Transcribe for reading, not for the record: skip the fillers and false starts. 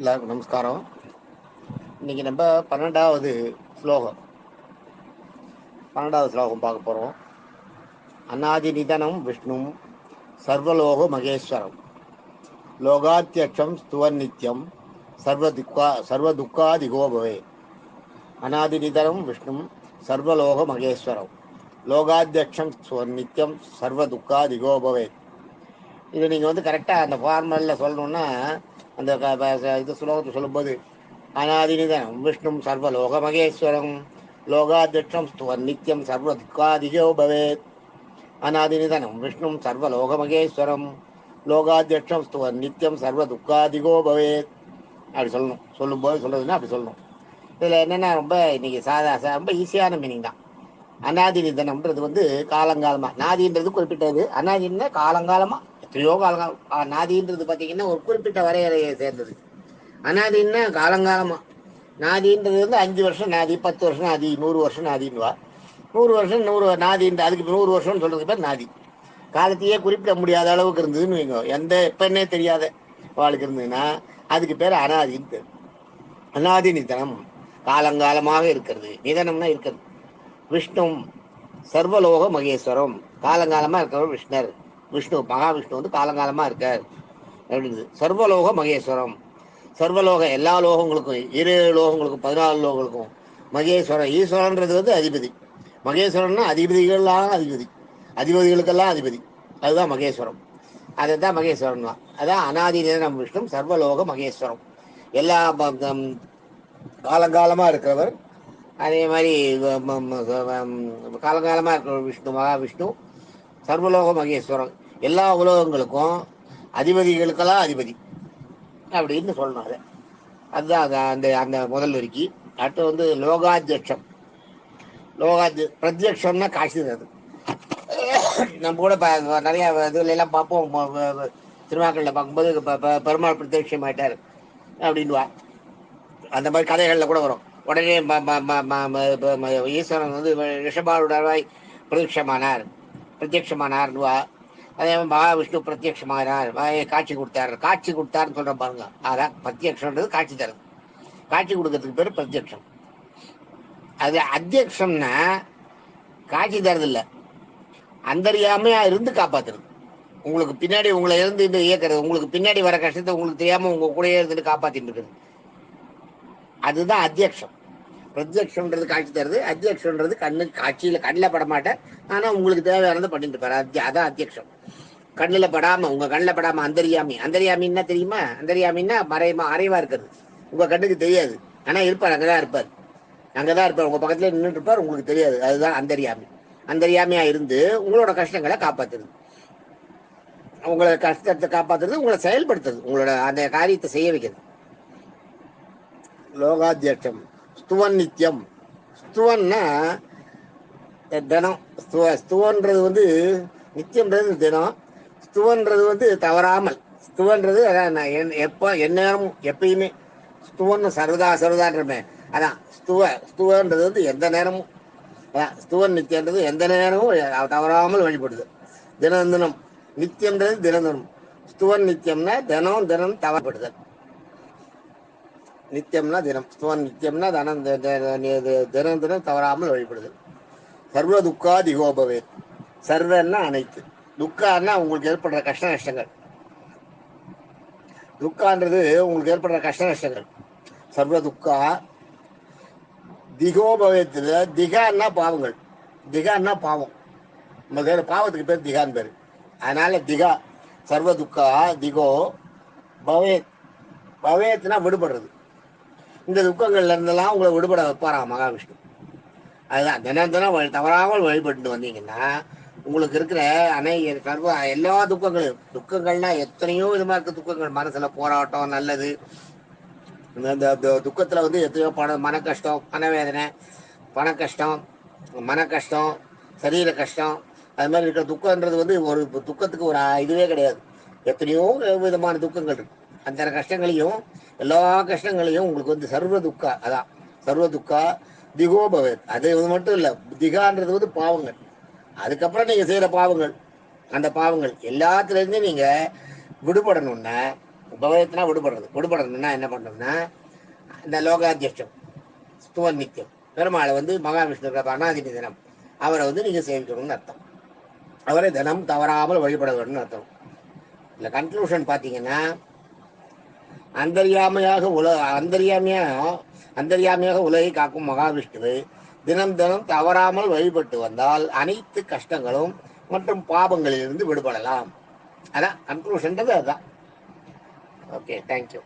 எல்லாருக்கும் நமஸ்காரம். இன்னைக்கு நம்ம 12வது ஸ்லோகம் பார்க்க போறோம். அநாதி நிதனம் விஷ்ணும் சர்வலோக மகேஸ்வரம் லோகாத்தியட்சம் ஸ்துவன் நித்யம் சர்வதுக்காதிகோபவே. அநாதி நிதனம் விஷ்ணும் சர்வலோக மகேஸ்வரம் லோகாத்தியட்சம் ஸ்துவன் நித்யம் சர்வதுக்காதிகோபவே. இது நீங்கள் கரெக்டாக அந்த ஃபார்மலில் சொல்லணுன்னா அந்த இது ஸ்லோகத்தை சொல்லும்போது அநாதினிதனம் விஷ்ணும் சர்வலோக மகேஸ்வரம் லோகாத்தியட்சம் ஸ்துவன் நித்யம் சர்வதுக்காதிகோ பவேத். அநாதினிதனம் விஷ்ணும் சர்வலோக மகேஸ்வரம் லோகாத்தியட்சம் ஸ்துவன் நித்யம் சர்வதுக்காதிகோ பவேத். அப்படி சொல்லணும். சொல்லும்போது சொல்லுறதுன்னா அப்படி சொல்லணும். இதில் என்னென்னா ரொம்ப இன்னைக்கு ரொம்ப ஈஸியான மீனிங் தான். அநாதி நிதனம்ன்றது காலங்காலமாக, நாதின்றது குறிப்பிட்டது, அநாதின்னா காலங்காலமாக எத்தனையோ காலங்காலம். நாதின்றது பார்த்தீங்கன்னா ஒரு குறிப்பிட்ட வரையறையை சேர்ந்தது. அநாதின்னா காலங்காலமாக. நாதின்றது 5 வருஷம் நாதி, 10 வருஷம் நாதி, 100 வருஷம் நாதின்னுவா. 100 வருஷம் 100 நாதின்ற அதுக்கு 100 வருஷம்னு சொல்றதுக்கு பேர் நாதி. காலத்தையே குறிப்பிட முடியாத அளவுக்கு இருந்ததுன்னு வைங்க, எப்பன்னே தெரியாத வாழ்க்கை இருந்ததுன்னா அதுக்கு பேர் அநாதின்னு பேர். அநாதி நிதனம் காலங்காலமாக இருக்கிறது. நிதனம்னா இருக்கிறது. விஷ்ணு சர்வலோக மகேஸ்வரம் காலங்காலமாக இருக்கிறவர் விஷ்ணு மகாவிஷ்ணு காலங்காலமாக இருக்கார் அப்படின்றது. சர்வலோக மகேஸ்வரம், சர்வலோக எல்லா லோகங்களுக்கும், 7 லோகங்களுக்கும், 14 லோகங்களுக்கும் மகேஸ்வரன். ஈஸ்வரன்றது அதிபதி. மகேஸ்வரன்னா அதிபதிகள்லாம் அதிபதி, அதிபதிகளுக்கெல்லாம் அதிபதி. அதுதான் மகேஸ்வரம். அதுதான் மகேஸ்வரன் தான். அதான் அநாதி நிதனம் விஷ்ணு சர்வலோக மகேஸ்வரம். எல்லா காலங்காலமாக இருக்கிறவர். அதே மாதிரி காலங்காலமாக இருக்கிற மகாவிஷ்ணு சர்வலோக மகேஸ்வரம், எல்லா உலகங்களுக்கும் அதிபதிகளுக்கெல்லாம் அதிபதி அப்படின்னு சொல்லணும். அதுதான் அந்த அந்த முதல் வரிக்கு. அடுத்து லோகாத்தியட்சம். பிரத்யக்ஷம்னா காட்சி தருது. நம்ம கூட நிறைய இதுல எல்லாம் பார்ப்போம். திருவிழாக்களில் பார்க்கும்போது பெருமாள் பிரத்யட்சம் ஆயிட்டார் அப்படின்வா. அந்த மாதிரி கதைகள்ல கூட வரும். உடனே ஈஸ்வரன் ரிஷபாருடவாய் பிரத்யட்சமானார்வா. அதே மாதிரி மகாவிஷ்ணு பிரத்யட்சமானார், காட்சி கொடுத்தாருன்னு சொல்ற பாருங்க. அதான் பிரத்யக்ஷன்றது காட்சி தருது. காட்சி கொடுக்கறதுக்கு பேரு பிரத்யக்ஷம். அது அத்தியக்ஷம்னா காட்சி தரது இல்லை, அந்தரியாமையா இருந்து காப்பாத்துறது. உங்களுக்கு பின்னாடி உங்களை இருந்து இயக்கிறது, உங்களுக்கு பின்னாடி வர கஷ்டத்தை உங்களுக்கு தெரியாம உங்க கூட இருந்துட்டு காப்பாத்திட்டு இருக்குது. அதுதான் அத்தியக்ஷம். பிரத்யக்ஷன்றது காட்சி தருது, அத்தியக்ஷன்றது கண்ணில் படமாட்டேன், ஆனா உங்களுக்கு தேவையானதை பண்ணிட்டு இருப்பாரு. அதான் அத்தியக்ஷம். கண்ணில் படாம, உங்க கண்ணில் படாம அந்தரியாமி. அந்தரியாமின்னா தெரியுமா? அந்தரியாமின்னா மறைவா இருக்கிறது, உங்க கண்ணுக்கு தெரியாது, ஆனா இருப்பார், அங்கதான் இருப்பார். உங்க பக்கத்துல நின்றுட்டு இருப்பார், உங்களுக்கு தெரியாது. அதுதான் அந்தரியாமி. அந்தரியாமியா இருந்து உங்களோட கஷ்டங்களை காப்பாத்துறது, உங்களோட கஷ்டத்தை காப்பாத்துறது, உங்களை செயல்படுத்துறது, உங்களோட அந்த காரியத்தை செய்ய வைக்கிறது. லோகாத்தியட்சம் ஸ்துவன் நித்தியம். ஸ்துவன்னா தினம். ஸ்துவன்றது நித்தியம்ன்றது தினம். ஸ்துவன்றது தவறாமல். ஸ்துவன்றது அதான் எப்போ எந்நேரமும் எப்பயுமே. ஸ்துவன் சர்வதான்றமே. அதான் ஸ்துவன்றது எந்த நேரமும். அதான் ஸ்துவன் நித்தியன்றது எந்த நேரமும் தவறாமல் வழிபடுது. தினம் தினம். நித்தியம்ன்றது தினம் தினம். ஸ்துவன் நித்தியம்னா தினம் தினம் தவறப்படுதல். நித்தியம்னா தினம், ஸ்துவன் நித்தியம்னா தினம் தினம் தவறாமல் வழிபடுதல். சர்வ துக்காதிகோபவே. சர்வன்னா அனைத்து, துக்கான்னா உங்களுக்கு ஏற்படுற கஷ்ட நஷ்டங்கள். துக்கான்றது உங்களுக்கு ஏற்படுற கஷ்ட நஷ்டங்கள். சர்வ துக்கா திகோபவேத்துல திகான்னா பாவங்கள். திகான்னா பாவம். நம்ம பேர் பாவத்துக்கு பேர் திகான்னு பேரு. அதனால திகா சர்வ துக்கா திகோ பவேத். பவேத்னா விடுபடுறது. இந்த துக்கங்கள்ல இருந்தெல்லாம் உங்களை விடுபட வைப்பாராம் மகாவிஷ்ணு. அதுதான் தினம் தினம் தவறாமல் வழிபட்டு வந்தீங்கன்னா உங்களுக்கு இருக்கிற எல்லா துக்கங்கள்னா எத்தனையோ விதமா இருக்கு துக்கங்கள். மனசுல போராட்டம், நல்லது. இந்த துக்கத்துல எத்தனையோ மன கஷ்டம், மனவேதனை, பண கஷ்டம், மன கஷ்டம், சரீர கஷ்டம், அது மாதிரி இருக்கிற துக்கம்ன்றது ஒரு துக்கத்துக்கு ஒரு இதுவே கிடையாது. எத்தனையோ விதமான துக்கங்கள் இருக்கு. அந்த கஷ்டங்களையும் எல்லா கஷ்டங்களையும் உங்களுக்கு சர்வ துக்கா, அதான் சர்வ துக்கா திகோபவேத். அது மட்டும் இல்ல, திகான்றது பாவங்கள். அதுக்கப்புறம் நீங்க செய்யற பாவங்கள், அந்த பாவங்கள் எல்லாத்துல இருந்து நீங்க விடுபடணும்னா உபவயத்தினா விடுபடுறதுன்னா என்ன பண்ணுறோம்னா இந்த லோகாத்தியட்சம் ஸ்துவன் நித்தியம் பெருமாளை வந்து மகாவிஷ்ணு அநாதினி தினம் அவரை வந்து நீங்கள் சேவிக்கணும்னு அர்த்தம். அவரை தினம் தவறாமல் வழிபட வேணும்னு அர்த்தம். இல்லை கன்க்ளூஷன் பார்த்தீங்கன்னா அந்தரியாமையாக உலகை காக்கும் மகாவிஷ்ணுவை தினம் தினம் தவறாமல் வழிபட்டு வந்தால் அனைத்து கஷ்டங்களும் மற்றும் பாபங்களிலிருந்து விடுபடலாம். அதான் கன்க்ளூஷன்றது அதுதான். Okay, thank you.